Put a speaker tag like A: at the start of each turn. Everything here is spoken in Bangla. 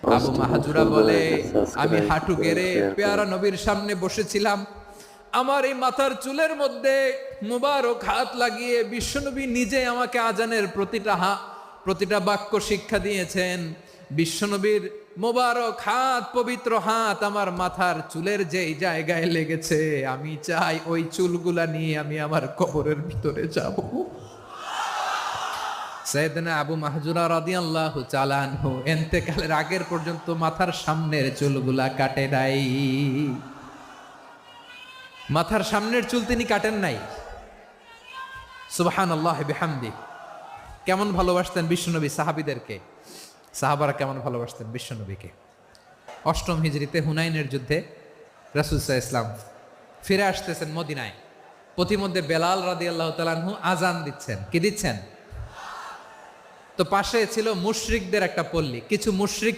A: আবু মাহাজুরা বলে, আমি হাঁটু গেড়ে পেয়ারা নবীর সামনে বসেছিলাম, আমার এই মাথার চুলের মধ্যে মুবারক হাত লাগিয়ে বিশ্বনবী নিজে আমাকে আজানের প্রতিটা বাক্য শিক্ষা দিয়েছেন। বিশ্বনবীর মোবারক হাত, পবিত্র হাত আমার মাথার চুলের যেই জায়গায় লেগেছে, আমি চাই ওই চুলগুলা নিয়ে আমি আমার কবরের ভিতরে যাব। সাইয়েদনা আবু মাহজুরা রাদিয়াল্লাহু তাআলা আনহু ইন্তেকালের আগের পর্যন্ত মাথার সামনের চুলগুলা কাটে নাই। মাথার সামনের চুল তিনি কাটেন নাই। সুবহানাল্লাহি বিহামদি। কেমন ভালোবাসতেন বিশ্বনবী সাহাবীদেরকে, সাহাবারা কেমন ভালোবাসতেন বিশ্বনবীকে। অষ্টম হিজরিতে হুনাইনের যুদ্ধে রাসূল সাল্লাল্লাহু আলাইহি ওয়াসাল্লাম ফিরে আসতেছেন মদিনায়। পথিমধ্যে বেলাল রাদিয়াল্লাহু তাআলা আনহু আজান দিচ্ছেন। কি দিচ্ছেন? তো পাশে ছিল মুশরিকদের একটা পল্লী। কিছু মুশরিক